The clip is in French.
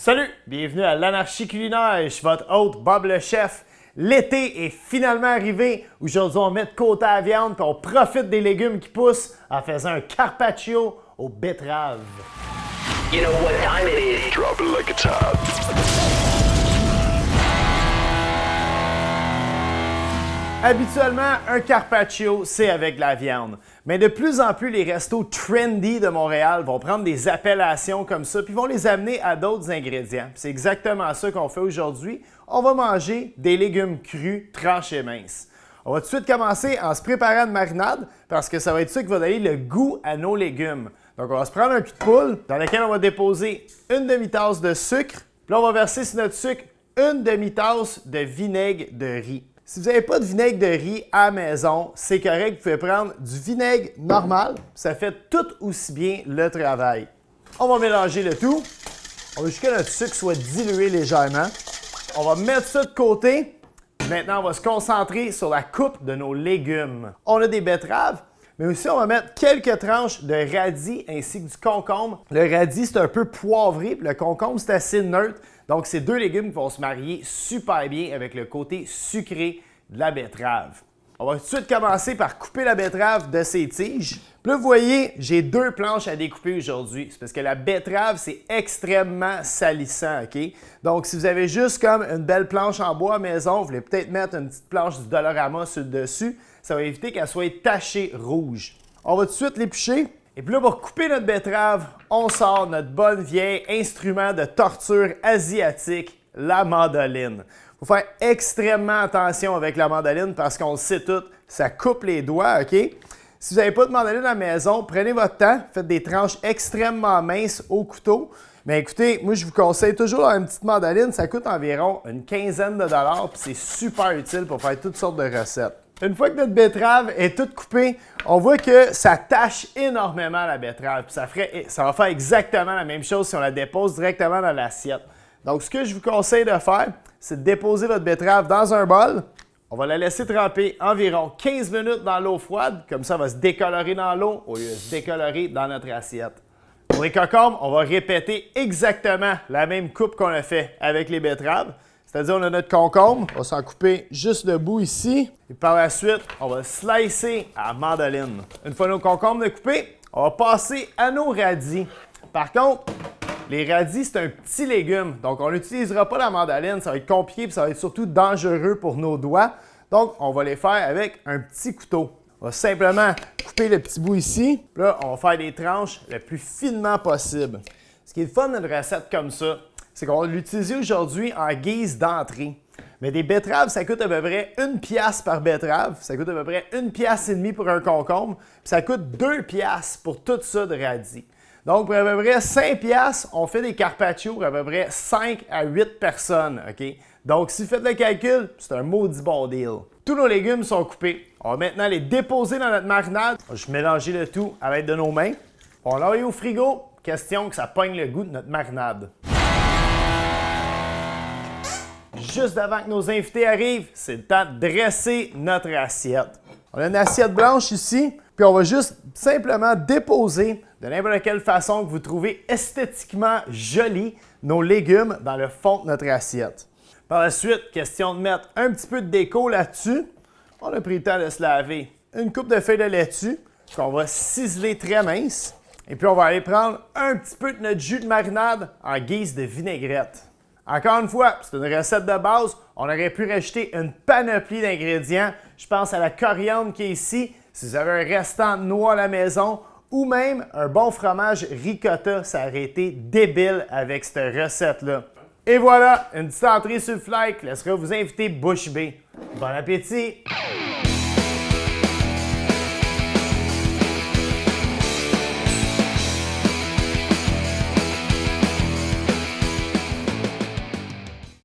Salut! Bienvenue à l'Anarchie culinaire, je suis votre hôte Bob le chef. L'été est finalement arrivé. Aujourd'hui, on met de côté à la viande et on profite des légumes qui poussent en faisant un carpaccio aux betteraves. You know what time it is. Drop it like it's hot. Habituellement, un carpaccio, c'est avec de la viande. Mais de plus en plus, les restos trendy de Montréal vont prendre des appellations comme ça puis vont les amener à d'autres ingrédients. C'est exactement ça qu'on fait aujourd'hui. On va manger des légumes crus, tranchés minces. On va tout de suite commencer en se préparant une marinade parce que ça va être ça qui va donner le goût à nos légumes. Donc, on va se prendre un cul de poule dans lequel on va déposer une demi-tasse de sucre. Puis là, on va verser sur notre sucre une demi-tasse de vinaigre de riz. Si vous n'avez pas de vinaigre de riz à la maison, c'est correct, vous pouvez prendre du vinaigre normal. Ça fait tout aussi bien le travail. On va mélanger le tout. On veut juste que notre sucre soit dilué légèrement. On va mettre ça de côté. Maintenant, on va se concentrer sur la coupe de nos légumes. On a des betteraves, mais aussi on va mettre quelques tranches de radis ainsi que du concombre. Le radis, c'est un peu poivré, puis le concombre, c'est assez neutre. Donc, c'est deux légumes qui vont se marier super bien avec le côté sucré de la betterave. On va tout de suite commencer par couper la betterave de ses tiges. Puis là, vous voyez, j'ai deux planches à découper aujourd'hui. C'est parce que la betterave, c'est extrêmement salissant, OK? Donc, si vous avez juste comme une belle planche en bois à maison, vous voulez peut-être mettre une petite planche du Dollarama sur le dessus. Ça va éviter qu'elle soit tachée rouge. On va tout de suite l'éplucher. Et puis là, pour couper notre betterave, on sort notre bonne vieille instrument de torture asiatique, la mandoline. Il faut faire extrêmement attention avec la mandoline parce qu'on le sait tout, ça coupe les doigts, OK? Si vous n'avez pas de mandoline à la maison, prenez votre temps, faites des tranches extrêmement minces au couteau. Mais écoutez, moi je vous conseille toujours une petite mandoline, ça coûte environ une quinzaine de dollars puis c'est super utile pour faire toutes sortes de recettes. Une fois que notre betterave est toute coupée, on voit que ça tâche énormément la betterave. Puis ça va faire exactement la même chose si on la dépose directement dans l'assiette. Donc, ce que je vous conseille de faire, c'est de déposer votre betterave dans un bol. On va la laisser tremper environ 15 minutes dans l'eau froide. Comme ça, elle va se décolorer dans l'eau au lieu de se décolorer dans notre assiette. Pour les concombres, on va répéter exactement la même coupe qu'on a fait avec les betteraves. C'est-à-dire, on a notre concombre, on va s'en couper juste le bout ici. Et par la suite, on va slicer à la mandoline. Une fois nos concombres découpés, on va passer à nos radis. Par contre, les radis, c'est un petit légume. Donc, on n'utilisera pas la mandoline. Ça va être compliqué et ça va être surtout dangereux pour nos doigts. Donc, on va les faire avec un petit couteau. On va simplement couper le petit bout ici. Puis là, on va faire des tranches le plus finement possible. Ce qui est le fun d'une recette comme ça, c'est qu'on va l'utiliser aujourd'hui en guise d'entrée. Mais des betteraves, ça coûte à peu près 1 piastre par betterave. Ça coûte à peu près 1 piastre et demi pour un concombre. Puis ça coûte 2 piastres pour tout ça de radis. Donc, pour à peu près 5 piastres, on fait des carpaccios pour à peu près 5 à 8 personnes. OK? Donc, si vous faites le calcul, c'est un maudit bon deal. Tous nos légumes sont coupés. On va maintenant les déposer dans notre marinade. On va juste mélanger le tout à l'aide de nos mains. On l'envoie au frigo. Question que ça pogne le goût de notre marinade. Juste avant que nos invités arrivent, c'est le temps de dresser notre assiette. On a une assiette blanche ici, puis on va juste simplement déposer de n'importe quelle façon que vous trouvez esthétiquement joli nos légumes dans le fond de notre assiette. Par la suite, question de mettre un petit peu de déco là-dessus. On a pris le temps de se laver une coupe de feuilles de laitue qu'on va ciseler très mince. Et puis on va aller prendre un petit peu de notre jus de marinade en guise de vinaigrette. Encore une fois, c'est une recette de base. On aurait pu rajouter une panoplie d'ingrédients. Je pense à la coriandre qui est ici. Si vous avez un restant de noix à la maison ou même un bon fromage ricotta, ça aurait été débile avec cette recette-là. Et voilà, une petite entrée sur le fly qui laissera vous inviter bouche bée. Bon appétit!